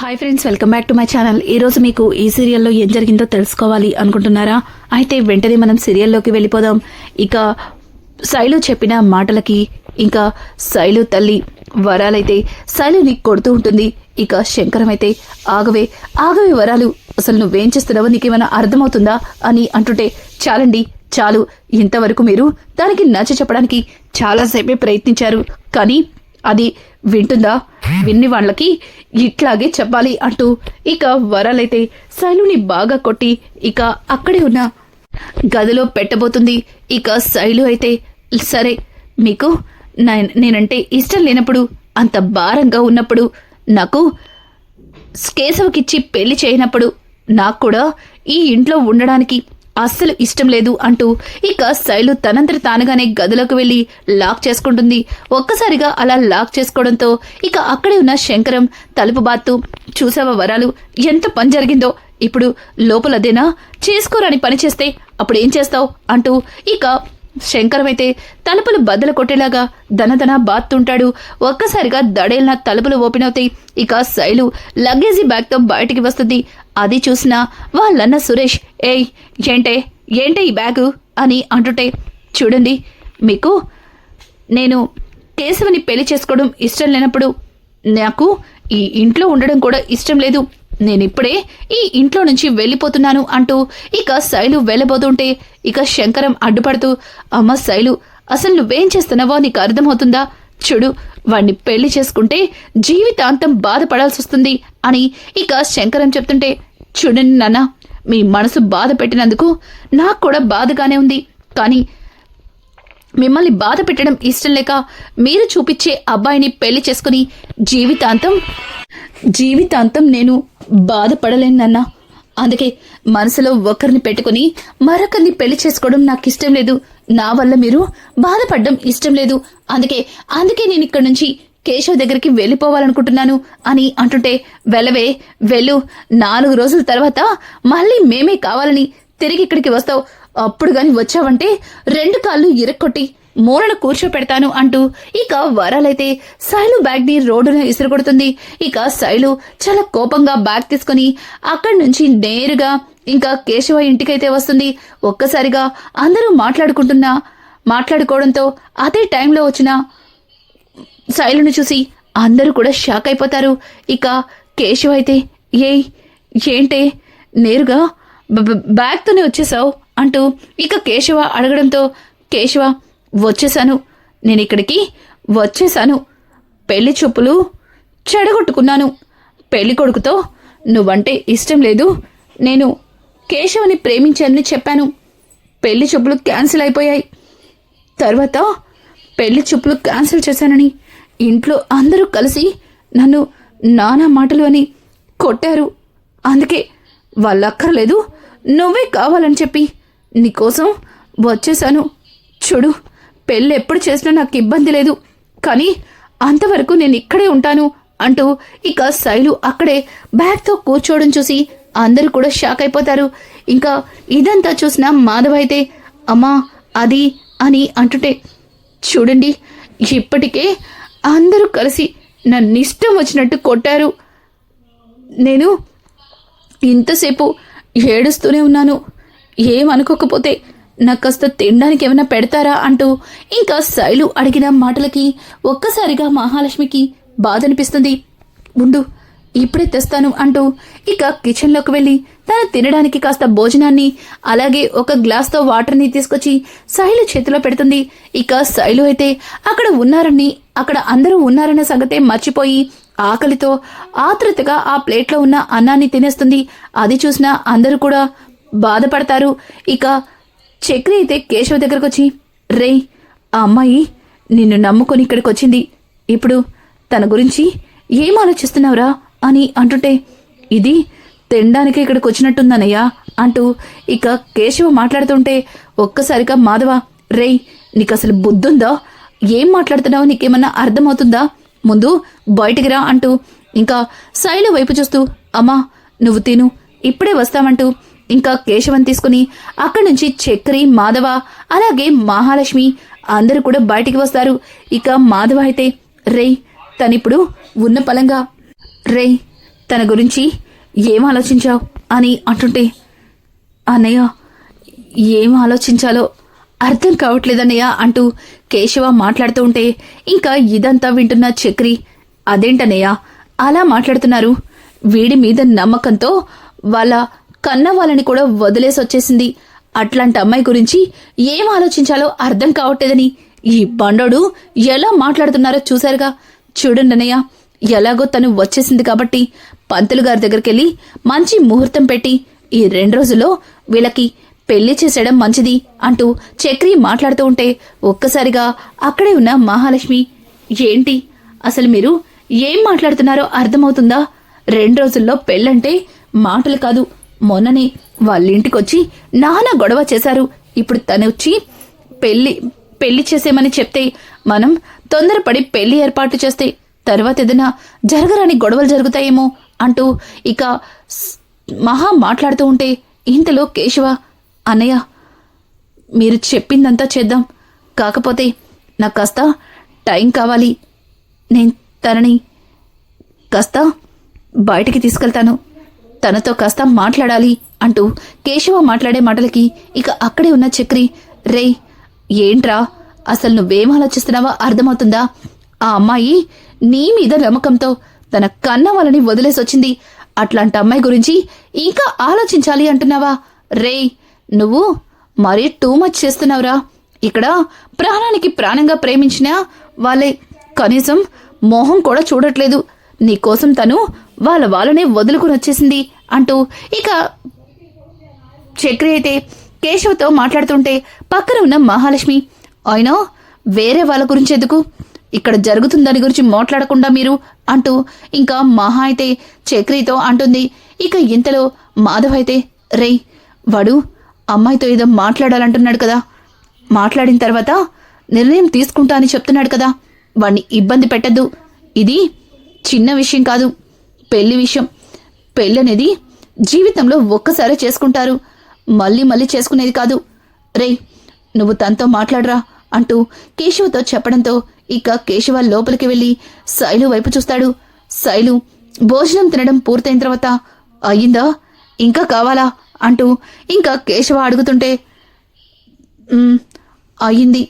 Hi friends, welcome back to my channel. ఈ రోజు మీకు ఈ సీరియల్లో ఏం జరిగిందో తెలుసుకోవాలి అనుకుంటున్నారా? అయితే వెంటనే మనం సీరియల్లోకి వెళ్ళిపోదాం. ఇక శైలు చెప్పిన మాటలకి ఇంకా శైలు తల్లి వరాలైతే శైలుని కొడుతూ ఉంటుంది. ఇక శంకరం అయితే ఆగవే వరాలు, అసలు నువ్వేం చేస్తున్నావో నీకేమైనా అర్థమవుతుందా అని అంటుంటే, చాలండి చాలు, ఇంతవరకు మీరు దానికి నచ్చ చెప్పడానికి చాలాసేపే ప్రయత్నించారు, కానీ అది వింటుందా? విన్ని వాళ్ళకి ఇట్లాగే చెప్పాలి అంటూ ఇక వరాలైతే శైలుని బాగా కొట్టి ఇక అక్కడే ఉన్న గదిలో పెట్టబోతుంది. ఇక శైలు అయితే, సరే మీకు నేనంటే ఇష్టం లేనప్పుడు, అంత భారంగా ఉన్నప్పుడు, నాకు కేశవకిచ్చి పెళ్లి చేయనప్పుడు, నాకు కూడా ఈ ఇంట్లో ఉండడానికి అస్సలు ఇష్టం లేదు అంటూ ఇక శైలు తనంతట తానుగానే గదిలోకి వెళ్లి లాక్ చేసుకుంటుంది. ఒక్కసారిగా అలా లాక్ చేసుకోవడంతో ఇక అక్కడే ఉన్న శంకరం తలుపు బాత్తు, చూసావా వరాలు, ఎంత పని జరిగిందో, ఇప్పుడు లోపలదేనా చేసుకోరాని పని చేస్తే అప్పుడేం చేస్తావు అంటూ ఇక శంకరం అయితే తలుపులు బద్దలు కొట్టేలాగా ధనధన బాత్తుంటాడు. ఒక్కసారిగా దడేలిన తలుపులు ఓపెన్ అవుతాయి. ఇక శైలు లగేజీ బ్యాగ్తో బయటికి వస్తుంది. అది చూసిన వాళ్ళన్న సురేష్, ఏయ్ ఏంటే ఈ బ్యాగు అని అంటుంటే, చూడండి, మీకు నేను కేశవని పెళ్లి చేసుకోవడం ఇష్టం లేనప్పుడు, నాకు ఈ ఇంట్లో ఉండడం కూడా ఇష్టం లేదు, నేనిప్పుడే ఈ ఇంట్లో నుంచి వెళ్ళిపోతున్నాను అంటూ ఇక శైలు వెళ్ళబోతుంటే ఇక శంకరం అడ్డుపడుతూ, అమ్మ శైలు, అసలు నువ్వేం చేస్తున్నావో నీకు అర్థమవుతుందా? చూడు, వాణ్ణి పెళ్లి చేసుకుంటే జీవితాంతం బాధపడాల్సి వస్తుంది అని ఇక శంకరం చెప్తుంటే, చూడండి నాన్న, మీ మనసు బాధ పెట్టినందుకు నాకు కూడా బాధగానే ఉంది, కానీ మిమ్మల్ని బాధ పెట్టడం ఇష్టం లేక మీరు చూపించే అబ్బాయిని పెళ్లి చేసుకుని జీవితాంతం నేను బాధపడలేనన్నా. అందుకే మనసులో ఒకరిని పెట్టుకుని మరొకరిని పెళ్లి చేసుకోవడం నాకు ఇష్టం లేదు, నా వల్ల మీరు బాధపడడం ఇష్టం లేదు, అందుకే నేను ఇక్కడి నుంచి కేశవ్ దగ్గరికి వెళ్ళిపోవాలనుకుంటున్నాను అని అంటుంటే, వెళ్ళు, 4 రోజుల తర్వాత మళ్ళీ మేమే కావాలని తిరిగి ఇక్కడికి వస్తావు, అప్పుడు గాని వచ్చావంటే 2 కాళ్ళు ఇరక్కొట్టి మూలన కూర్చోపెడతాను అంటూ ఇక వరాలైతే శైలు బ్యాగ్ ని రోడ్డున ఇసురుకొడుతుంది. ఇక శైలు చాలా కోపంగా బ్యాగ్ తీసుకుని అక్కడి నుంచి నేరుగా ఇంకా కేశవ ఇంటికైతే వస్తుంది. ఒక్కసారిగా అందరూ మాట్లాడుకోవడంతో అదే టైంలో వచ్చిన శైలుని చూసి అందరూ కూడా షాక్ అయిపోతారు. ఇక కేశవ అయితే, ఏంటే నేరుగా బ్యాగ్తోనే వచ్చేసావు అంటూ ఇక కేశవ అడగడంతో, కేశవ, వచ్చేసాను, నేను ఇక్కడికి వచ్చేసాను, పెళ్లి చూపులు చెడగొట్టుకున్నాను, పెళ్లి కొడుకుతో నువ్వంటే ఇష్టం లేదు, నేను కేశవని ప్రేమించానని చెప్పాను, పెళ్లి చూపులు క్యాన్సిల్ అయిపోయాయి, తర్వాత పెళ్లి చూపులు క్యాన్సిల్ చేశానని ఇంట్లో అందరూ కలిసి నన్ను నానా మాటలు అని కొట్టారు, అందుకే వాళ్ళక్కర్లేదు, నువ్వే కావాలని చెప్పి నీకోసం వచ్చేసాను, చూడు, పెళ్ళి ఎప్పుడు చేసినా నాకు ఇబ్బంది లేదు, కానీ అంతవరకు నేను ఇక్కడే ఉంటాను అంటూ ఇక శైలు అక్కడే బ్యాగ్తో కూర్చోవడం చూసి అందరూ కూడా షాక్ అయిపోతారు. ఇంకా ఇదంతా చూసిన మాధవ్ అయితే, అమ్మా అది అని అంటుంటే, చూడండి, ఇప్పటికే అందరూ కలిసి నన్ను ఇష్టం వచ్చినట్టు కొట్టారు, నేను ఇంతసేపు ఏడుస్తూనే ఉన్నాను, ఏమనుకోకపోతే నాకు కాస్త తినడానికి ఏమైనా పెడతారా అంటూ ఇంకా శైలు అడిగిన మాటలకి ఒక్కసారిగా మహాలక్ష్మికి బాధ అనిపిస్తుంది. ఉండు, ఇప్పుడే తెస్తాను అంటూ ఇక కిచెన్లోకి వెళ్ళి తను తినడానికి కాస్త భోజనాన్ని అలాగే ఒక గ్లాస్తో వాటర్ని తీసుకొచ్చి శైలు చేతిలో పెడుతుంది. ఇక శైలు అయితే అక్కడ అందరూ ఉన్నారన్న సంగతే మర్చిపోయి ఆకలితో ఆతృతగా ఆ ప్లేట్లో ఉన్న అన్నాన్ని తినేస్తుంది. అది చూసిన అందరూ కూడా బాధపడతారు. ఇక చక్రి అయితే కేశవ్ దగ్గరకు వచ్చి, రేయ్, ఆ అమ్మాయి నిన్ను నమ్ముకొని ఇక్కడికి వచ్చింది, ఇప్పుడు తన గురించి ఏం ఆలోచిస్తున్నావురా అని అంటుంటే, ఇది తినడానికి ఇక్కడికి వచ్చినట్టుందనయ్యా అంటూ ఇక కేశవ మాట్లాడుతుంటే ఒక్కసారిగా మాధవ, రేయ్, నీకు అసలు బుద్ధుందా? ఏం మాట్లాడుతున్నావో నీకేమన్నా అర్థమవుతుందా? ముందు బయటికి రా అంటూ ఇంకా శైలు వైపు చూస్తూ, అమ్మా నువ్వు తిను, ఇప్పుడే వస్తామంటూ ఇంకా కేశవన్ తీసుకుని అక్కడి నుంచి చక్రి, మాధవ అలాగే మహాలక్ష్మి అందరూ కూడా బయటికి వస్తారు. ఇక మాధవ అయితే, రేయ్, తనిప్పుడు ఉన్న పలంగా, రేయ్, తన గురించి ఏం ఆలోచించావు అని అంటుంటే, అన్నయ్య ఏం ఆలోచించాలో అర్థం కావట్లేదన్నయ్య అంటూ కేశవ మాట్లాడుతూ ఉంటే ఇంకా ఇదంతా వింటున్న చక్రి, అదేంటన్నయ్య అలా మాట్లాడుతున్నారు? వీడి మీద నమ్మకంతో వాళ్ళ కన్న వాళ్ళని కూడా వదిలేసి వచ్చేసింది. అట్లాంటి అమ్మాయి గురించి ఏం ఆలోచించాలో అర్థం కావట్లేదని ఈ బండోడు ఎలా మాట్లాడుతున్నారో చూశారుగా. చూడండి అన్నయ్య, ఎలాగో తను వచ్చేసింది కాబట్టి పంతులు గారి దగ్గరికెళ్ళి మంచి ముహూర్తం పెట్టి ఈ 2 రోజుల్లో వీళ్ళకి పెళ్లి చేసేయడం మంచిది అంటూ చక్రి మాట్లాడుతూ ఉంటే ఒక్కసారిగా అక్కడే ఉన్న మహాలక్ష్మి, ఏంటి అసలు మీరు ఏం మాట్లాడుతున్నారో అర్థమవుతుందా? 2 రోజుల్లో పెళ్ళంటే మాటలు కాదు. మొన్ననే వాళ్ళింటికొచ్చి నానా గొడవ చేశారు. ఇప్పుడు తనొచ్చి పెళ్లి చేసేమని చెప్తే మనం తొందరపడి పెళ్లి ఏర్పాటు చేస్తే తర్వాత ఏదైనా జరగరాని గొడవలు జరుగుతాయేమో అంటూ ఇక మహా మాట్లాడుతూ ఉంటే ఇంతలో కేశవ, అన్నయ్య మీరు చెప్పిందంతా చేద్దాం, కాకపోతే నాకు కాస్త టైం కావాలి. నేను తనని కాస్త బయటికి తీసుకెళ్తాను, తనతో కాస్త మాట్లాడాలి అంటూ కేశవ మాట్లాడే మాటలకి ఇక అక్కడే ఉన్న చక్రి, రే ఏంట్రా అసలు నువ్వేం ఆలోచిస్తున్నావో అర్థమవుతుందా? ఆ అమ్మాయి నీ మీద నమ్మకంతో తన కన్న వాళ్ళని వదిలేసి వచ్చింది. అట్లాంటి అమ్మాయి గురించి ఇంకా ఆలోచించాలి అంటున్నావా? రే నువ్వు మరీ టూ మచ్ చేస్తున్నావురా. ఇక్కడ ప్రాణానికి ప్రాణంగా ప్రేమించిన వాళ్ళే కనీసం మోహం కూడా చూడట్లేదు. నీకోసం తను వాళ్ళనే వదులుకుని వచ్చేసింది అంటూ ఇక చక్రి అయితే కేశవతో మాట్లాడుతుంటే పక్కన ఉన్న మహాలక్ష్మి, అయినా వేరే వాళ్ళ గురించి ఎందుకు, ఇక్కడ జరుగుతుందని గురించి మాట్లాడకుండా మీరు అంటూ ఇంకా మహా అయితే చక్రితో అంటుంది. ఇక ఇంతలో మాధవ్ అయితే, రేయ్ వాడు అమ్మాయితో ఏదో మాట్లాడాలంటున్నాడు కదా, మాట్లాడిన తర్వాత నిర్ణయం తీసుకుంటా అని చెప్తున్నాడు కదా, వాణ్ణి ఇబ్బంది పెట్టద్దు. ఇది చిన్న విషయం కాదు, పెళ్లి విషయం. పెళ్ళి అనేది జీవితంలో ఒక్కసారే చేసుకుంటారు, మళ్ళీ మళ్ళీ చేసుకునేది కాదు. రేయ్ నువ్వు తనతో మాట్లాడరా అంటూ కేశవతో చెప్పడంతో ఇక కేశవ లోపలికి వెళ్లి శైలు వైపు చూస్తాడు. శైలు భోజనం తినడం పూర్తయిన తర్వాత, అయ్యిందా ఇంకా కావాలా అంటూ ఇంకా కేశవ అడుగుతుంటే, అయ్యింది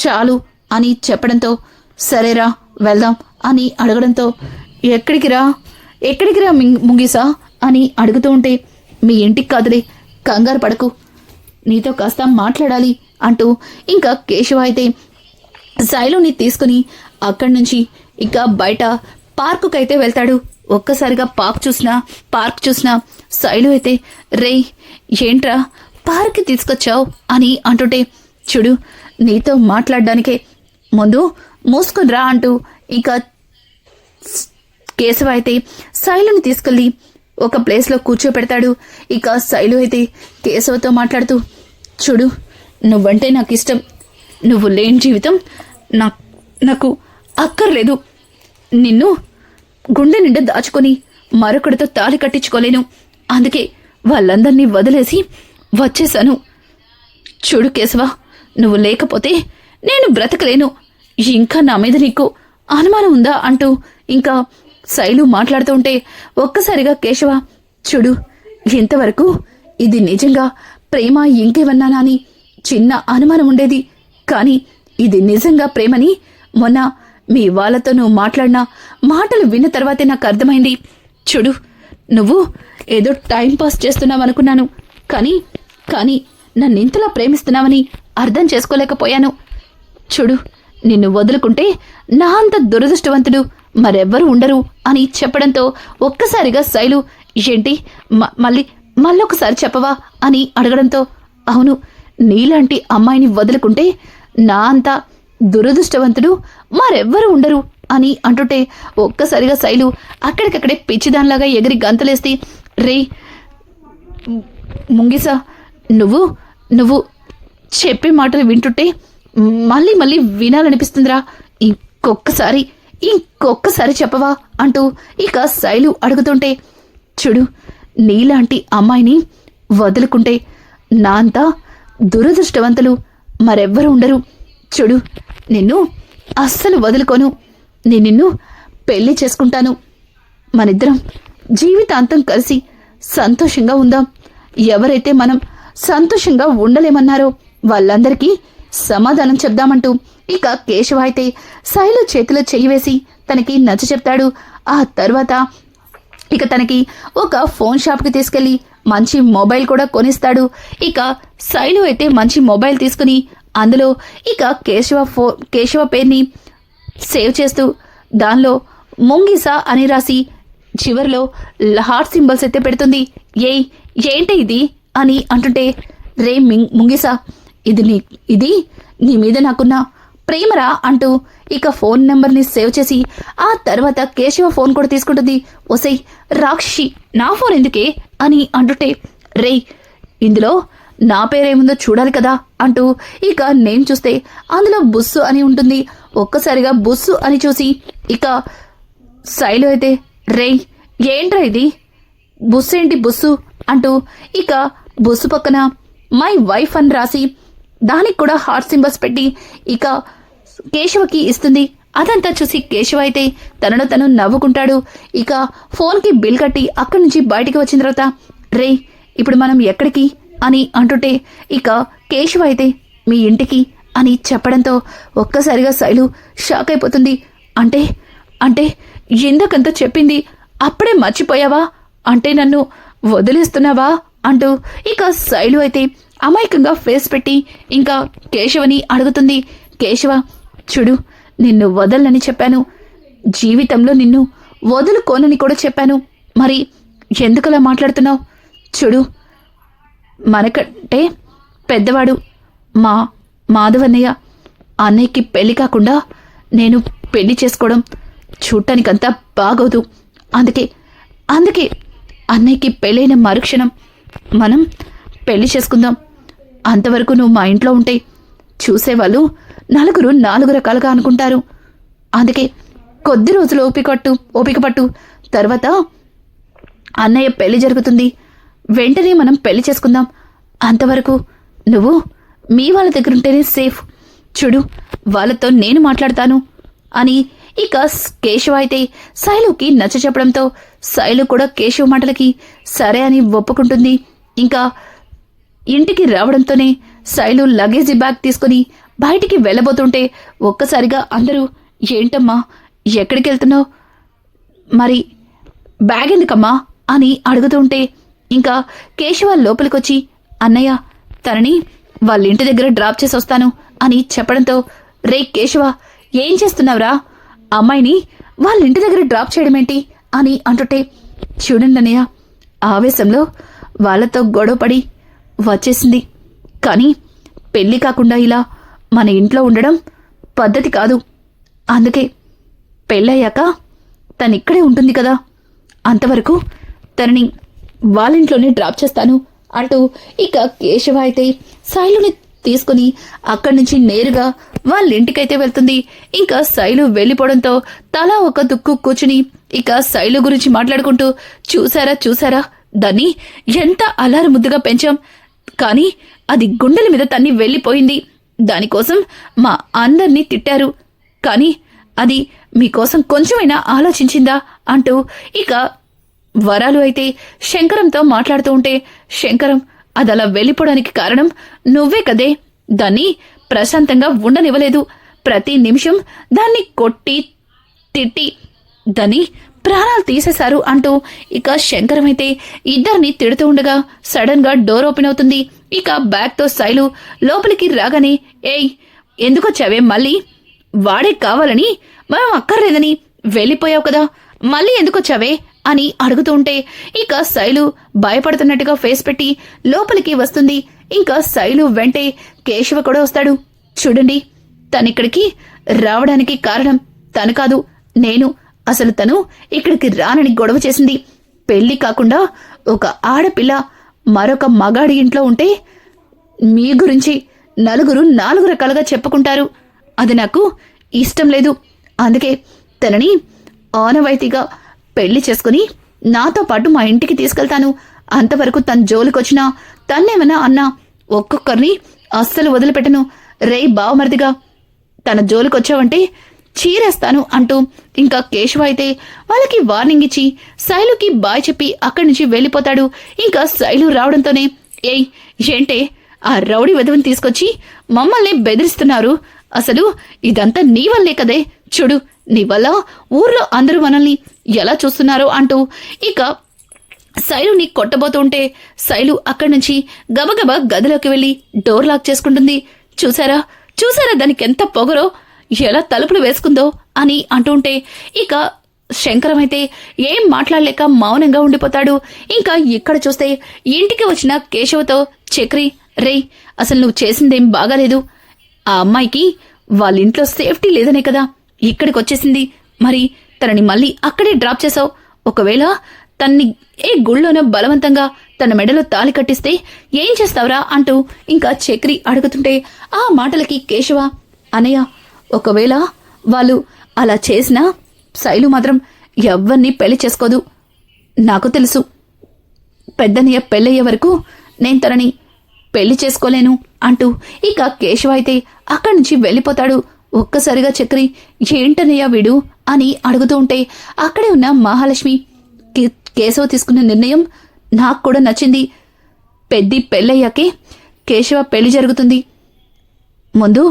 చాలు అని చెప్పడంతో, సరేరా వెళ్దాం అని అడగడంతో, ఎక్కడికి రా ముంగిసా అని అడుగుతూ ఉంటే, మీ ఇంటికి కాదులే, కంగారు పడకు, నీతో కాస్త మాట్లాడాలి అంటూ ఇంకా కేశవ అయితే శైలుని తీసుకుని అక్కడి నుంచి ఇక బయట పార్కుకైతే వెళ్తాడు. ఒక్కసారిగా పార్క్ చూసినా శైలు అయితే, రేయ్ ఏంట్రా పార్క్కి తీసుకొచ్చావు అని అంటుంటే, చూడు నీతో మాట్లాడడానికే, ముందు మూసుకుని రా అంటూ ఇక కేశవ అయితే శైలుని తీసుకెళ్లి ఒక ప్లేస్లో కూర్చోపెడతాడు. ఇక శైలు అయితే కేశవతో మాట్లాడుతూ, చూడు నువ్వంటే నాకు ఇష్టం, నువ్వు లేని జీవితం నాకు అక్కర్లేదు. నిన్ను గుండె నిండా దాచుకొని మరొకడితో తాళి కట్టించుకోలేను, అందుకే వాళ్ళందరినీ వదిలేసి వచ్చేశాను. చూడు కేశవ, నువ్వు లేకపోతే నేను బ్రతకలేను, ఇంకా నా మీద నీకు అనుమానం ఉందా అంటూ ఇంకా శైలు మాట్లాడుతూ ఉంటే ఒక్కసారిగా కేశవ, చూడు ఇంతవరకు ఇది నిజంగా ప్రేమ ఇంకేమన్నానా అని చిన్న అనుమానం ఉండేది, కానీ ఇది నిజంగా ప్రేమని మొన్న మీ వాళ్ళతో నువ్వు మాట్లాడిన మాటలు విన్న తర్వాతే నాకు అర్థమైంది. చూడు నువ్వు ఏదో టైంపాస్ చేస్తున్నావనుకున్నాను, కానీ నన్ను ఇంతలా ప్రేమిస్తున్నావని అర్థం చేసుకోలేకపోయాను. చూడు నిన్ను వదులుకుంటే నా అంత దురదృష్టవంతుడు మరెవ్వరూ ఉండరు అని చెప్పడంతో ఒక్కసారిగా శైలు, ఏంటి మళ్ళొకసారి చెప్పవా అని అడగడంతో, అవును నీలాంటి అమ్మాయిని వదులుకుంటే నా అంత దురదృష్టవంతుడు మరెవ్వరూ ఉండరు అని అంటుంటే ఒక్కసారిగా శైలు అక్కడికక్కడే పిచ్చిదానిలాగా ఎగిరి గంతలేస్తే, రే ముంగిసా నువ్వు చెప్పే మాటలు వింటుంటే మళ్ళీ వినాలనిపిస్తుందిరా, ఇంకొక్కసారి చెప్పవా అంటూ ఇక శైలు అడుగుతుంటే, చూడు నీలాంటి అమ్మాయిని వదులుకుంటే నా అంతా దురదృష్టవంతులు మరెవ్వరూ ఉండరు. చూడు నిన్ను అస్సలు వదులుకోను, నిన్ను పెళ్లి చేసుకుంటాను, మనిద్దరం జీవితాంతం కలిసి సంతోషంగా ఉందాం. ఎవరైతే మనం సంతోషంగా ఉండలేమన్నారో వాళ్ళందరికీ సమాధానం చెప్దామంటూ ఇక కేశవ అయితే శైలు చేతిలో చెయ్యి వేసి తనకి నచ్చ చెప్తాడు. ఆ తర్వాత ఇక తనకి ఒక ఫోన్ షాప్కి తీసుకెళ్లి మంచి మొబైల్ కూడా కొనిస్తాడు. ఇక శైలు అయితే మంచి మొబైల్ తీసుకుని అందులో ఇక కేశవ పేరుని సేవ్ చేస్తూ దానిలో ముంగిసా అని రాసి చివరిలో హార్ట్ సింబల్స్ అయితే పెడుతుంది. ఏంటి ఇది అని అంటుంటే, రే ముంగిసా, ఇది నీ మీద నాకున్న ప్రేమరా అంటూ ఇక ఫోన్ నెంబర్ని సేవ్ చేసి ఆ తర్వాత కేశవ ఫోన్ కూడా తీసుకుంటుంది. ఒసై రాక్షి, నా ఫోన్ ఎందుకే అని అంటుంటే, రే ఇందులో నా పేరేముందో చూడాలి కదా అంటూ ఇక నేమ్ చూస్తే అందులో బుస్సు అని ఉంటుంది. ఒక్కసారిగా బుస్సు అని చూసి ఇక శైలు అయితే, రే ఏంట్రా ఇది, బుస్సు ఏంటి బుస్సు అంటూ ఇక బుస్సు పక్కన మై వైఫ్ అని రాసి దానికి కూడా హార్ట్ సింబల్స్ పెట్టి ఇక కేశవకి ఇస్తుంది. అదంతా చూసి కేశవ అయితే తనను తను నవ్వుకుంటాడు. ఇక ఫోన్కి బిల్ కట్టి అక్కడి నుంచి బయటికి వచ్చిన తర్వాత, రే ఇప్పుడు మనం ఎక్కడికి అని అంటుంటే ఇక కేశవ అయితే మీ ఇంటికి అని చెప్పడంతో ఒక్కసారిగా శైలు షాక్ అయిపోతుంది. అంటే ఎందుకంత చెప్పింది అప్పుడే మర్చిపోయావా, అంటే నన్ను వదిలేస్తున్నావా అంటూ ఇక శైలు అయితే అమాయకంగా ఫేస్ పెట్టి ఇంకా కేశవని అడుగుతుంది. కేశవ చూడు, నిన్ను వదలని చెప్పాను, జీవితంలో నిన్ను వదులుకోనని కూడా చెప్పాను, మరి ఎందుకలా మాట్లాడుతున్నావు? చూడు, మనకంటే పెద్దవాడు మా మాధవన్నయ్య, అన్నయ్యకి పెళ్లి కాకుండా నేను పెళ్లి చేసుకోవడం చూడటానికంతా బాగోదు. అందుకే అన్నయ్యకి పెళ్ళైన మరుక్షణం మనం పెళ్లి చేసుకుందాం. అంతవరకు నువ్వు మా ఇంట్లో ఉంటే చూసేవాళ్ళు నలుగురు నాలుగు రకాలుగా అనుకుంటారు. అందుకే కొద్ది రోజులు ఓపిక పట్టు, తర్వాత అన్నయ్య పెళ్లి జరుగుతుంది, వెంటనే మనం పెళ్లి చేసుకుందాం. అంతవరకు నువ్వు మీ వాళ్ళ దగ్గర ఉంటేనే సేఫ్. చూడు, వాళ్ళతో నేను మాట్లాడతాను అని ఇక కేశవ అయితే శైలుకి నచ్చ చెప్పడంతో శైలు కూడా కేశవ మాటలకి సరే అని ఒప్పుకుంటుంది. ఇంకా ఇంటికి రావడంతోనే శైలు లగేజీ బ్యాగ్ తీసుకుని బయటికి వెళ్ళబోతుంటే ఒక్కసారిగా అందరూ, ఏంటమ్మా ఎక్కడికి వెళ్తున్నావు, మరి బ్యాగ్ ఎందుకమ్మా అని అడుగుతుంటే ఇంకా కేశవ లోపలికొచ్చి, అన్నయ్య తనని వాళ్ళ ఇంటి దగ్గర డ్రాప్ చేసి వస్తాను అని చెప్పడంతో, రే కేశవ ఏం చేస్తున్నావురా, అమ్మాయిని వాళ్ళ ఇంటి దగ్గర డ్రాప్ చేయడం ఏంటి అని అంటుంటే, చూడండి అన్నయ్య, ఆవేశంలో వాళ్ళతో గొడవపడి వచ్చేసింది, కానీ పెళ్లి కాకుండా ఇలా మన ఇంట్లో ఉండడం పద్ధతి కాదు. అందుకే పెళ్ళయ్యాక తనిక్కడే ఉంటుంది కదా, అంతవరకు తనని వాళ్ళింట్లోనే డ్రాప్ చేస్తాను అంటూ ఇక కేశవ అయితే శైలుని తీసుకుని అక్కడి నుంచి నేరుగా వాళ్ళ ఇంటికైతే వెళ్తుంది. ఇంకా శైలు వెళ్ళిపోవడంతో తలా ఒక దుక్కు కూర్చుని ఇక శైలు గురించి మాట్లాడుకుంటూ, చూసారా దాన్ని ఎంత అల్లారు ముద్దుగా పెంచాం, కానీ అది గుండెల మీద తన్ని వెళ్ళిపోయింది. దానికోసం మా అందర్నీ తిట్టారు, కానీ అది మీకోసం కొంచెమైనా ఆలోచించిందా అంటూ ఇక వరాలు అయితే శంకరంతో మాట్లాడుతూ ఉంటే, శంకరం అదలా వెళ్ళిపోవడానికి కారణం నువ్వే కదే, దాన్ని ప్రశాంతంగా ఉండనివ్వలేదు, ప్రతి నిమిషం దాన్ని కొట్టి తిట్టి దాన్ని ప్రాణాలు తీసేశారు అంటూ ఇక శంకరం అయితే ఇద్దరిని తిడుతూ ఉండగా సడన్ గా డోర్ ఓపెన్ అవుతుంది. ఇక బ్యాగ్ తో శైలు లోపలికి రాగానే, ఏయ్ ఎందుకొచ్చావే మళ్ళీ, వాడే కావాలని మనం అక్కర్లేదని వెళ్ళిపోయావు కదా, మళ్ళీ ఎందుకొచ్చావే అని అడుగుతూ ఉంటే ఇక శైలు భయపడుతున్నట్టుగా ఫేస్ పెట్టి లోపలికి వస్తుంది. ఇంకా శైలు వెంటే కేశవ కూడా వస్తాడు. చూడండి, తనిక్కడికి రావడానికి కారణం తను కాదు, నేను. అసలు తను ఇక్కడికి రానని గొడవ చేసింది. పెళ్లి కాకుండా ఒక ఆడపిల్ల మరొక మగాడి ఇంట్లో ఉంటే మీ గురించి నలుగురు నాలుగు రకాలుగా చెప్పుకుంటారు. అది నాకు ఇష్టం లేదు. అందుకే తనని ఆనవాయితీగా పెళ్లి చేసుకుని నాతో పాటు మా ఇంటికి తీసుకెళ్తాను. అంతవరకు తన జోలికొచ్చినా తన్నేమన్నా అన్నా ఒక్కొక్కరిని అస్సలు వదిలిపెట్టను. రే బావమరిదిగా తన జోలికొచ్చావంటే చీరేస్తాను అంటూ ఇంకా కేశవ అయితే వాళ్ళకి వార్నింగ్ ఇచ్చి శైలుకి బాయ్ చెప్పి అక్కడి నుంచి వెళ్ళిపోతాడు. ఇంకా శైలు రావడంతోనే ఏయ్ ఏంటే ఆ రౌడీ వెధవని తీసుకొచ్చి మమ్మల్ని బెదిరిస్తున్నారు, అసలు ఇదంతా నీ వల్లే కదే, చూడు నీ వల్ల ఊర్లో అందరూ మనల్ని ఎలా చూస్తున్నారో అంటూ ఇక శైలుని కొట్టబోతుంటే శైలు అక్కడి నుంచి గబగబా గదిలోకి వెళ్లి డోర్ లాక్ చేసుకుంటుంది. చూసారా దానికి ఎంత పొగరో, ఎలా తలుపులు వేసుకుందో అని అంటుంటే ఇక శంకరం అయితే ఏం మాట్లాడలేక మౌనంగా ఉండిపోతాడు. ఇంకా ఇక్కడ చూస్తే ఇంటికి వచ్చిన కేశవతో చక్రి, రే అసలు నువ్వు చేసిందేం బాగాలేదు, ఆ అమ్మాయికి వాళ్ళింట్లో సేఫ్టీ లేదనే కదా ఇక్కడికి వచ్చేసింది, మరి తనని మళ్ళీ అక్కడే డ్రాప్ చేసావు, ఒకవేళ తన్ని ఏ గుళ్ళోనో బలవంతంగా తన మెడలో తాళి కట్టిస్తే ఏం చేస్తావురా అంటూ ఇంకా చక్రి అడుగుతుంటే ఆ మాటలకి కేశవ, అనయ్య ఒకవేళ వాళ్ళు అలా చేసినా శైలు మాత్రం ఎవ్వరినీ పెళ్లి చేసుకోదు, నాకు తెలుసు, పెద్దనయ్య పెళ్ళయ్యే వరకు నేను తనని పెళ్లి చేసుకోలేను అంటూ ఇక కేశవ అయితే అక్కడి నుంచి వెళ్ళిపోతాడు. ఒక్కసారిగా చక్రి ఏంటనయ్యా వీడు అని అడుగుతూ ఉంటే అక్కడే ఉన్న మహాలక్ష్మి, కేశవ తీసుకున్న నిర్ణయం నాకు కూడా నచ్చింది, పెద్ది పెళ్ళయ్యాకే కేశవ పెళ్లి జరుగుతుంది, ముందు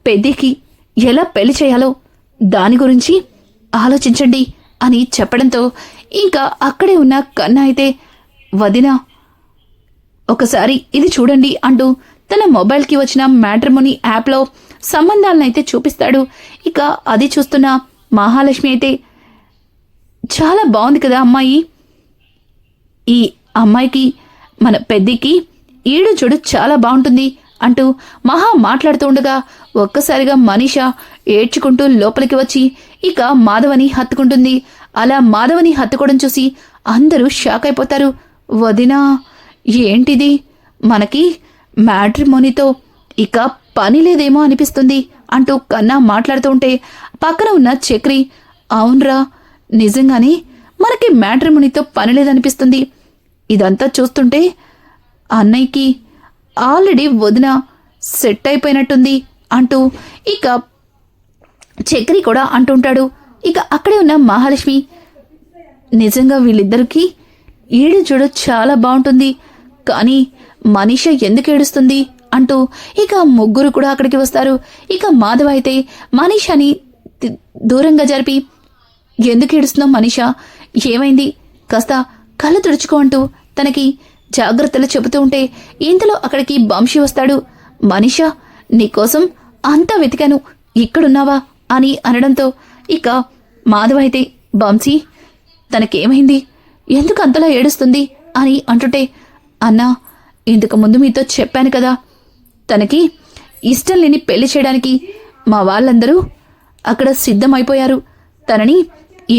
పెద్దికి ఎలా పెళ్లి చేయాలో దాని గురించి ఆలోచించండి అని చెప్పడంతో ఇంకా అక్కడే ఉన్న కన్నా అయితే వదినా ఒకసారి ఇది చూడండి అంటూ తన మొబైల్కి వచ్చిన మ్యాట్రిమోనీ యాప్లో సంబంధాలనైతే చూపిస్తాడు. ఇక అది చూస్తున్న మహాలక్ష్మి అయితే చాలా బాగుంది కదా అమ్మాయి, ఈ అమ్మాయికి మన పెద్దికి ఈడు చూడు చాలా బాగుంటుంది అంటూ మహా మాట్లాడుతూ ఉండగా ఒక్కసారిగా మనీష ఏడ్చుకుంటూ లోపలికి వచ్చి ఇక మాధవని హత్తుకుంటుంది. అలా మాధవని హత్తుకోవడం చూసి అందరూ షాక్ అయిపోతారు. వదినా ఏంటిది, మనకి మ్యాట్రిమోనీతో ఇక పని లేదేమో అనిపిస్తుంది అంటూ కన్నా మాట్లాడుతూ ఉంటే పక్కన ఉన్న చక్రి, అవునరా నిజంగానే మనకి మ్యాట్రిమోనీతో పని లేదనిపిస్తుంది, ఇదంతా చూస్తుంటే అన్నయ్యకి ఆల్రెడీ వదిన సెట్ అయిపోయినట్టుంది అంటూ ఇక చక్రి కూడా అంటుంటాడు. ఇక అక్కడే ఉన్న మహాలక్ష్మి, నిజంగా వీళ్ళిద్దరికీ ఈడు చూడు చాలా బాగుంటుంది, కానీ మనీష ఎందుకు ఏడుస్తుంది అంటూ ఇక ముగ్గురు కూడా అక్కడికి వస్తారు. ఇక మాధవ అయితే మనీషని దూరంగా జరిపి, ఎందుకు ఏడుస్తున్నావు మనీష, ఏమైంది, కాస్త కళ్ళు తుడుచుకో అంటూ తనకి జాగ్రత్తలు చెబుతూ ఉంటే ఇంతలో అక్కడికి వంశీ వస్తాడు. మనీష నీకోసం అంతా వెతికాను, ఇక్కడున్నావా అని అనడంతో ఇక మాధవ అయితే వంశీ తనకేమైంది, ఎందుకు అంతలా ఏడుస్తుంది అని అంటుంటే, అన్నా ఇంతకు ముందు మీతో చెప్పాను కదా, తనకి ఇష్టం లేని పెళ్లి చేయడానికి మా వాళ్ళందరూ అక్కడ సిద్ధమైపోయారు, తనని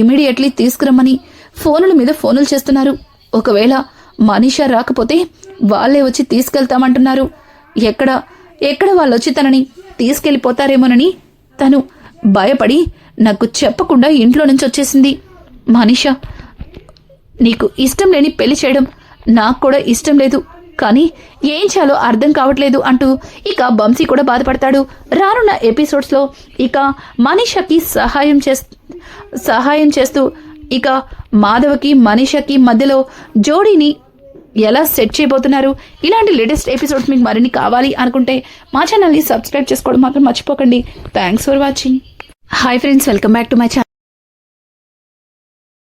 ఇమీడియట్లీ తీసుకురమ్మని ఫోనుల మీద ఫోనులు చేస్తున్నారు, ఒకవేళ మనీష రాకపోతే వాళ్ళే వచ్చి తీసుకెళ్తామంటున్నారు, ఎక్కడ వాళ్ళు వచ్చి తనని తీసుకెళ్ళిపోతారేమోనని తను భయపడి నాకు చెప్పకుండా ఇంట్లో నుంచి వచ్చేసింది. మనీష నీకు ఇష్టం లేని పెళ్లి చేయడం నాకు కూడా ఇష్టం లేదు, కానీ ఏం చేయాలో అర్థం కావట్లేదు అంటూ ఇక వంశీ కూడా బాధపడతాడు. రానున్న ఎపిసోడ్స్లో ఇక మనీషకి సహాయం చేస్తూ ఇక మాధవకి మనీషకి మధ్యలో జోడీని ఎలా సెట్ చేయబోతున్నారు. ఇలాంటి లేటెస్ట్ ఎపిసోడ్స్ మీకు మరిన్ని కావాలి అనుకుంటే మా ఛానల్ని సబ్స్క్రైబ్ చేసుకోవడం మాత్రం మర్చిపోకండి. Thanks for watching. Hi friends, welcome back to my channel.